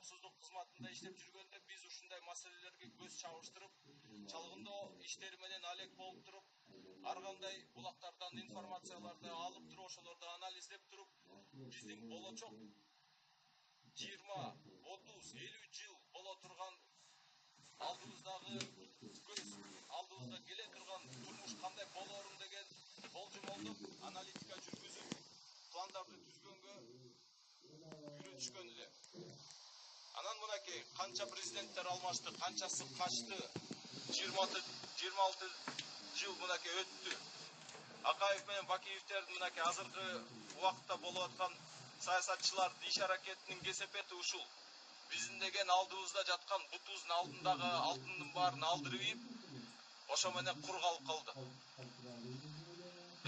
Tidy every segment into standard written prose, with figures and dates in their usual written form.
коопсуздук кызматында иштеп жүргөндө биз ушундай маселелерге көз чабыштырып, чалгындоо иштери менен алек болуп туруп, ар кандай булактардан информацияларды алып туруп, ошолорду анализдеп туруп, биздин болочок 20, 30, 50 жыл боло турган алдыбыздагы көз, алдыбызга келе турган турмуш кандай болорун деген болжомолдук аналитика жүргүзүп, пландарды түзгөнгө күнү түшкөн эле. Анан мынакей канча президенттер алмашты, канчасы качты, 26 жыл мынакей өттү. Акаев менен Бакиевтердин мынакей азыркы убакытта болуп аткан саясатчылардын иш аракетинин кесепети ушул. Биздин деген алдыбызда жаткан бутубуздун алдындагы алтындын баарын алдырып ийип, ошо менен кур калып калды.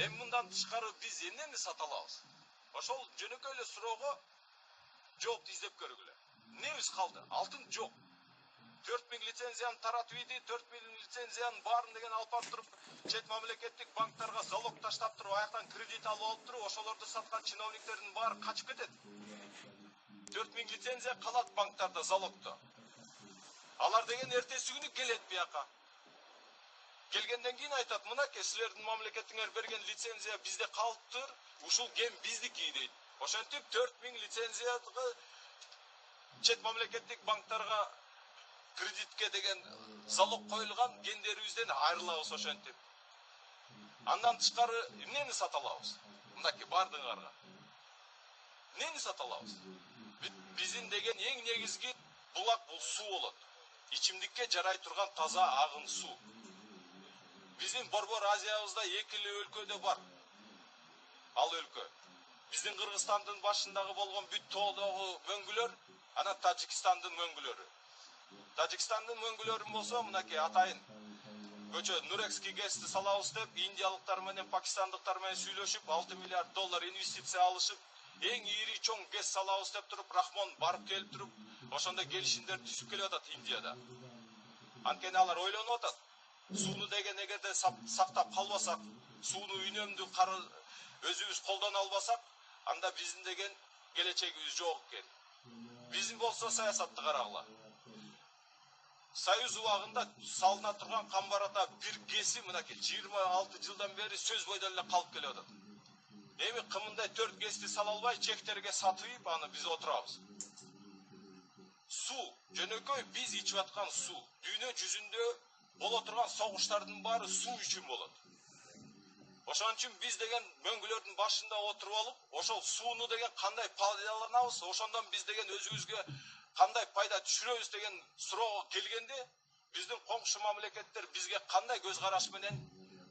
Эми мындан тышкары биз эмнени сата алабыз? Ошол жөнөкөй эле суроого жооп издеп көргүлө. Эмнебиз калды? Алтын жок. 4000 лицензияны таратып ийди, 4000 лицензиянын баарын деген алып барып туруп, чет мамлекеттик банктарга залог таштап туруп, аяктан кредит алып алып туруп, ошолорду саткан чиновниктердин баары качып кетет. 4000 лицензия калат банктарда залогто. Алар деген эртеси күнү келет бияка. Келгенден кийин айтат, мынакей силердин мамлекетиңер берген лицензия бизде калыптыр, ушул кем биздики дейт. Ошентип 4000 лицензияга чет мамлекеттик банктарга кредитке деген залог коюлган гендерибизден айрылабыз ошентип. Андан тышкары эмнени сата алабыз? Мынакей бардыгыңарга. Эмнени сата алабыз? Биздин деген эң негизги булак бул суу болот. Ичимдикке жарай турган таза агын суу. Биздин Борбор Азиябызда экили өлкөдө бар. Ал өлкө. Биздин Кыргызстандын башындагы болгон бүт тоодогу мөңгүлөр, анан Тажикстандын мөңгүлөрү. Тажикстандын мөңгүлөрү болсо, мынакей атайын көчө Нурекский гэсти салабыз деп, индиялыктар менен пакистандыктар менен сүйлөшүп, $6 миллиард инвестиция алышып, эң ири чоң гэс салабыз деп туруп, Рахмон барып келип туруп, ошондой келишимдер түзүп келип атат Индияда. Анткени алар ойлонуп атат. Сууну деген эгерде сактап калбасак, сууну үнөмдүү өзүбүз колдоно албасак, анда биздин деген келечегибиз жок экен. Биздин болсо саясатты карагыла. Союз убагында салына турган Камбарада бир гэси мынакей 26 жылдан бери сөз бойдон эле калып келип атат. Эми кымындай 4 гэсти сала албай, чектерге сатып, аны биз отурабыз. Суу, жөнөкөй биз ичип аткан суу. Дүйнө жүзүндө боло турган согуштардын баары суу үчүн болот. Ошон үчүн биз деген мөңгүлөрдүн башында отуруп алып, ошол сууну деген кандай пайдаланабыз, ошондон биз деген өзүбүзгө кандай пайда түшүрөбүз деген суроого келгенде, биздин коңшу мамлекеттер бизге кандай көз караш менен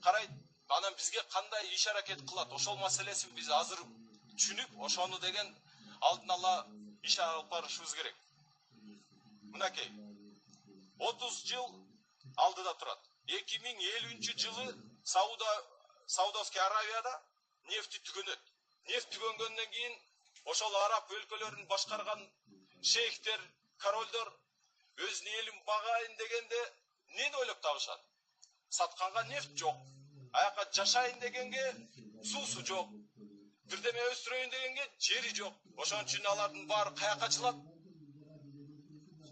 карайт, анан бизге кандай иш аракет кылат, ошол маселесин биз азыр түшүнүп, ошону деген алдын ала иш алып барышыбыз керек. Мынакей 30 жыл алдыда турат. 2050 жылы Саудовский Аравияда нефти түгөнөт. Нефт түгөнгөндөн кийин ошол араб өлкөлөрүн башкарган шейхтер, королдор өзүнүн элин багайын дегенде эмнени ойлоп табышат? Сатканга нефт жок. Аяка жашайын дегенге суусу жок. Бирдеме өстүрөйүн дегенге жери жок. Ошон үчүн алардын баары каяка жылат?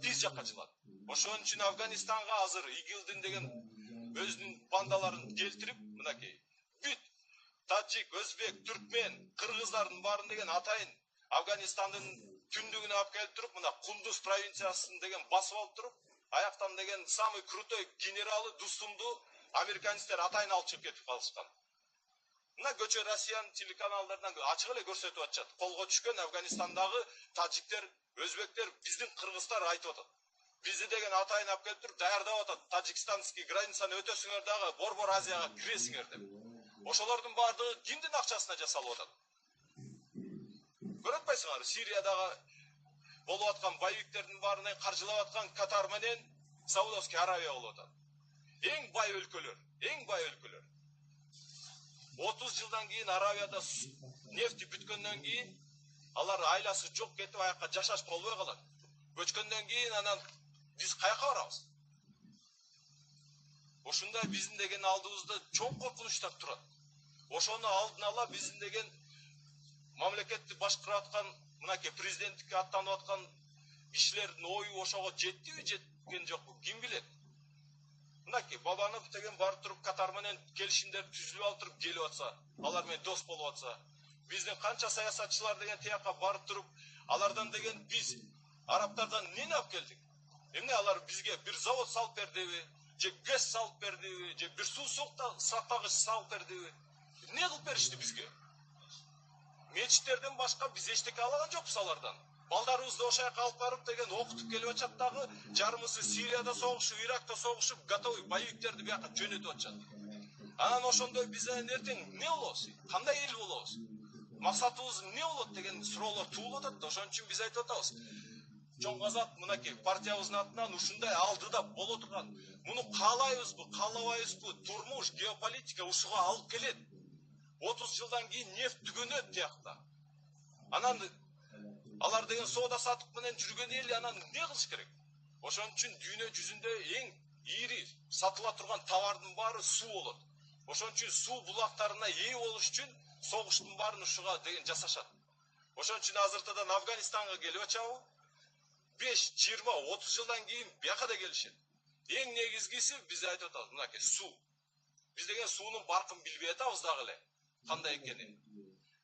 Биз жакка жылат. Ошон үчүн Афганистанга азыр ИГИЛдин деген өзүнүн бандаларын келтирип, мынакей бүт таджик, өзбек, түркмен, кыргыздардын баарын деген атайын Афганистандын түндүгүнө алып келип туруп, мына Кундуз провинциясын деген басып алып туруп, аяктан деген самый крутой генералы Дустумду американецтер атайын алып чыгып кетип калышкан. Мына көчө Россиянын телеканалдарынан ачык эле көрсөтүп атышат. Колго түшкөн Афганистандагы таджиктер, өзбектер, биздин кыргыздар айтып атат. Бизди деген атайын алып келип туруп даярдап атат. Таджикстанский границаны өтөсүңөр дагы Борбор Азияга киресиңер деп. Ошолордун баардыгы кимдин акчасына жасалып атат? Көрүп атпайсыңар? Сириядагы болуп аткан боевиктердин баарынан каржылап аткан Катар менен Саудовский Аравия болуп атат. Эң бай өлкөлөр, эң бай өлкөлөр. 30 жылдан кийин Аравияда нефти бүткөндөн кийин алар айласы жок кетип аяка жашаш болбой калат. Көчкөндөн кийин анан биз каяка барабыз? Ошундай биздин деген алдыбызда чоң коркунучтар турат. Ошону алдын ала биздин деген мамлекетти башкарып аткан, мынакей президенттикке аттанып аткан кишилердин ою ошого жеттиби, жеткен жокпу, ким билет? Мынакей Бабанов деген барып туруп Катар менен келишимдер түзүлүп алып туруп келип атса, алар менен дос болуп атса, биздин канча саясатчылар деген тияка барып туруп, алардан деген биз арабтардан эмне алып келдик? Эмне алар бизге бир завод салып бердиби, же газ салып бердиби, же бир суу сактагыч салып бердиби? Эмне кылып беришти бизге? Мечиттерден башка биз эчтеке алаган жокпуз алардан. Балдарыбызды ошол жака алып барып деген окутуп келип атышат дагы, жарымысы Сирияда согушуп, Иракта согушуп, готовый боевиктерди бияка жөнөтүп атышат. Анан ошондой биз эртең эмне болобуз? Кандай эл болобуз? Максатыбыз эмне болот деген суроолор туулуп атат да, ошон үчүн биз айтып атабыз. Чоң Казак мынакей партиябыздын атынан ушундай алдыда боло турган, муну каалайбызбы, каалабайбызбы, турмуш, геополитика ушуга алып келет. 30 жылдан кийин нефть түгөнөт тиякта. Анан алар деген соода сатык менен жүргөн эл анан эмне кылыш керек? Ошон үчүн дүйнө жүзүндө эң ири сатыла турган товардын баары суу болот. Ошон үчүн суу булактарына ээ болуш үчүн согуштун баарын ушуга деген жасашат. Ошон үчүн азыртадан Афганистанга келип атчабы? 5, 20, 30 жылдан кийин бияка да келишет. Эң негизгиси биз айтып атабыз, мынакей суу. Биз деген суунун баркын билбей атабыз дагы эле. Кандай экенин.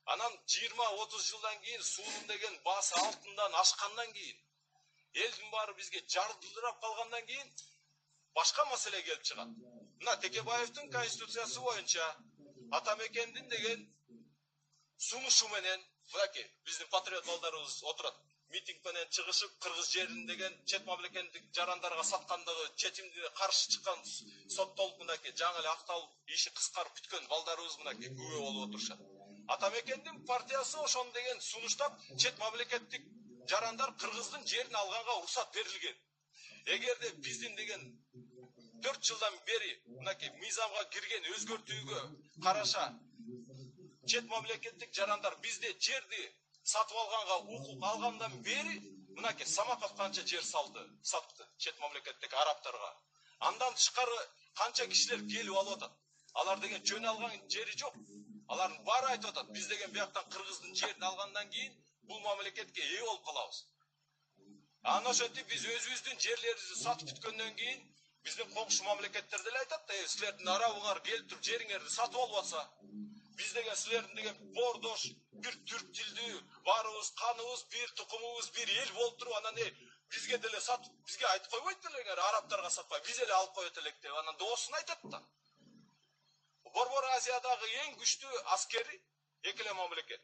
Анан 20-30 жылдан кийин суунун деген баасы алтындан ашкандан кийин, элдин баары бизге жардылдырап калгандан кийин башка маселе келип чыгат. Мына Текебаевдин конституциясы боюнча Атамекендин деген сунушу менен, мынакей биздин патриот балдарыбыз отурат. Митинг менен чыгышып, кыргыз жерин деген чет мамлекеттик жарандарга саткандыгы, четимди каршы чыккан соттолуп мынакей жаңы эле акталып, иши кыскарып бүткөн балдарыбыз мынакей күбө болуп отурушат. Атамекендин партиясы ошон деген сунуштап, чет мамлекеттик жарандар кыргыздын жерин алганга уруксат берилген. Эгерде биздин деген 4 жылдан бери мынакей мыйзамга кирген өзгөртүүгө караша чет мамлекеттик жарандар бизде жерди сатып алганга укук алгандан бери мынакей Самаков канча жер сатты чет мамлекеттик арабтарга. Андан тышкары канча кишилер келип алып атат. Алар деген жөн алган жери жок. Алардын баары айтып атат, биз деген бияктан кыргыздын жерин алгандан кийин бул мамлекетке ээ болуп калабыз. Анан ошентип биз өзүбүздүн жерлерибизди сатып бүткөндөн кийин биздин кокушу мамлекеттер деле айтат да, силердин арабыңар келип туруп жериңерди сатып алып атса, биз деген силердин деген боордош, бир түрк тилдүү, баарыбыз каныбыз бир, тукумубуз бир эл болуп туруп, анан бизге деле сатып, бизге айтып койбойт белеңер, арабтарга сатпай, биз эле алып коет элек деп, анан доосун айтат да. Борбор Азиядагы эң күчтүү аскери экиле мамлекет.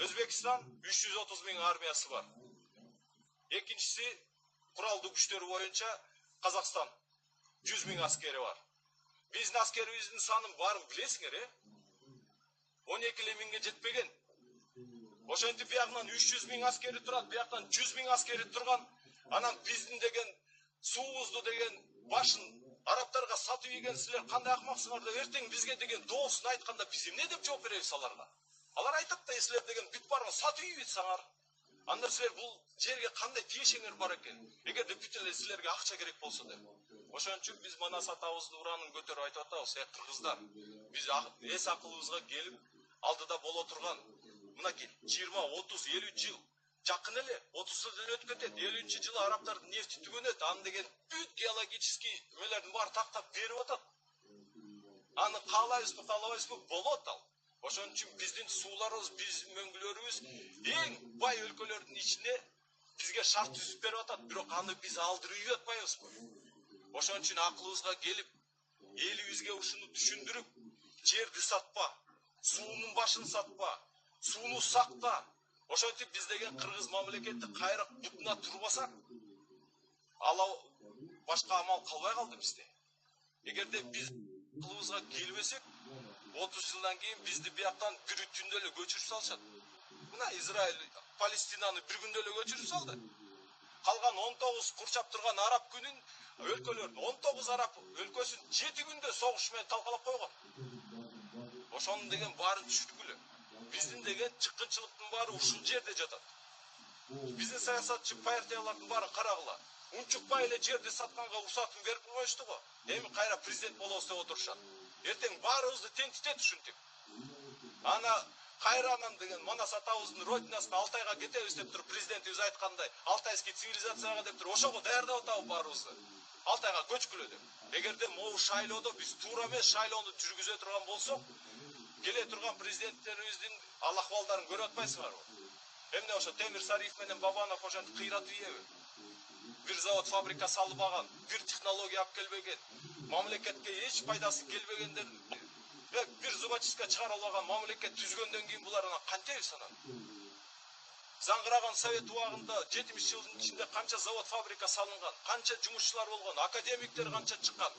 Өзбекстан 330 миң армиясы бар. Экинчиси куралдуу күчтөрү боюнча Казакстан 100 миң аскери бар. Биздин аскерибиздин санын баарын билесиңер, 12 миңге жетпеген. Ошентип биягынан 300 миң аскери турат, биягынан 100 миң аскери турган. Анан биздин деген суубузду деген башын арабтарга сатып ийген силер кандай акмаксыңар деп эртең бизге деген доосун айтканда биз эмне деп жооп беребиз аларга? Алар айтат да, силер деген бүт барын сатып ийбитсаңар, анда силер бул жерге кандай тиешеңер бар экен? Эгерде бүт эле силерге акча керек болсо деп. Ошон үчүн биз манас атабызды ураанын көтөрүп айтып атабыз, кыргыздар, биз эс акылыбызга келип алдыда боло турган мынакей 20, 30, 50 жыл жакын эле 30 жылдан өтүп кетет. 50-жылы арабтардын нефти түгөнөт. Аны деген бүт геологический эмелердин баары тактап берип атат. Аны каалайбызбы, болот ал. Ошон үчүн биздин сууларыбыз, биздин мөңгүлөрүбүз эң бай өлкөлөрдүн ичинде бизге шарт түзүп берип атат, бирок аны биз алдырып ийип атпайбызбы? Ошон үчүн акылыбызга келип, элибизге ушуну түшүндүрүп, жерди сатпа, суунун башын сатпа, сууну сакта. Ошентип биз деген кыргыз мамлекети кайра бутуна турбасак, башка амал калбай калды бизде. Эгерде биз акылыбызга келбесек, 30 жылдан кийин бизди бияктан бир түндө эле көчүрүп салышат. Мына Израиль Палестинаны бир күндө эле көчүрүп салды. Калган 19 курчап турган араб күнүн өлкөлөрдүн 19 араб өлкөсүн 7 күндө согуш менен талкалап койгон. Ошонун деген баарын түшүнүгүлө. Биздин деген чыккынчылыктын баары ушул жерде жатат. Биздин саясатчы партиялардын баарын карагыла. Унчукпай эле жерди сатканга уруксатын берип коюшту го. Эми кайра президент болобуз деп отурушат. Эртең баарыбызды тентитет ушинтип. Ана кайранан деген Манас атабыздын родинасына Алтайга кетебиз деп туруп президентибиз айткандай, алтайский цивилизацияга деп туруп ошого даярдап атабы баарыбызды. Алтайга көчкүлө деп. Эгерде могу шайлоодо биз туура эмес шайлоону жүргүзө турган болсок, келе турган президенттерибиздин ал акыбалдарын көрүп атпайсыңарбы? Эмне ошо Темир Сариев менен Бабанов ошентип кыйратып ийеби? Бир завод фабрика салбаган, бир технология алып келбеген, мамлекетке эч пайдасы келбегендер, бир зубочистка чыгара албаган мамлекет түзгөндөн кийин булар анан кантебиз санат? Заңгыраган совет убагында 70 жылдын ичинде канча завод фабрика салынган, канча жумушчулар болгон, академиктер канча чыккан.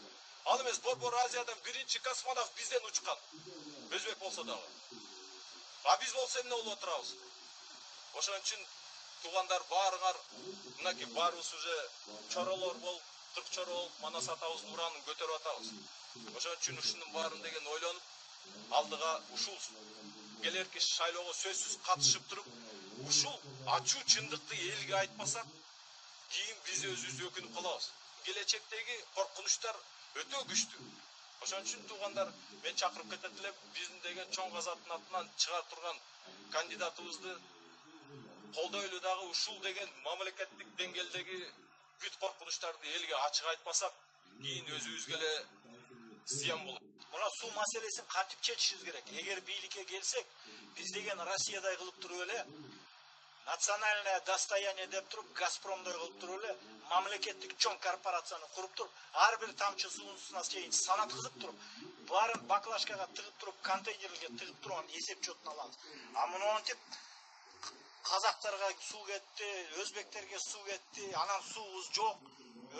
Ал эмес Борбор Азиядан биринчи космонавт бизден учкан. Өзбек болсо дагы. А биз болсо эмне болуп отурабыз? Ошон үчүн туугандар баарыңар, мынакей баарыбыз уже чоролор болуп, 40 чоро болуп, Манас атабыздын уранын көтөрүп атабыз. Ошон үчүн ушунун баарын деген ойлонуп, алдыга ушул келерки шайлоого сөзсүз катышып туруп, ушул ачуу чындыкты элге айтпасак, кийин биз өзүбүз өкүнүп калабыз. Келечектеги коркунучтар өтө күчтүү. Ошон үчүн туугандар, мен чакырып кетет элем, биздин деген чоң казаттын атынан чыга турган кандидатыбызды колдойлу дагы ушул деген мамлекеттик деңгээлдеги бүт коркунучтарды элге ачык айтпасак, кийин өзүбүзгө эле зыян болот. Мына суу маселесин кантип чечишибиз керек? Эгер бийликке келсек, биз деген Россиядай кылып туруп эле, национальное достояние деп туруп, Газпромдой кылып туруп эле, мамлекеттик чоң корпорацияны куруп туруп, ар бир тамчы суусуна чейин санаткызып туруп, баарын баклажкага тыгып туруп, контейнерге тыгып турган эсеп чотун алабыз. А монтип казактарга суу кетти, өзбектерге суу кетти, анан суубуз жок.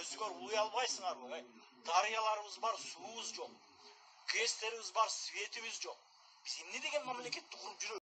Өзгөр уй албайсыңарбы? Дарыяларыбыз бар, суубуз жок. ГЭСтерибиз бар, светибиз жок. Биз эмне деген мамлекетти куруп жүрөбүз?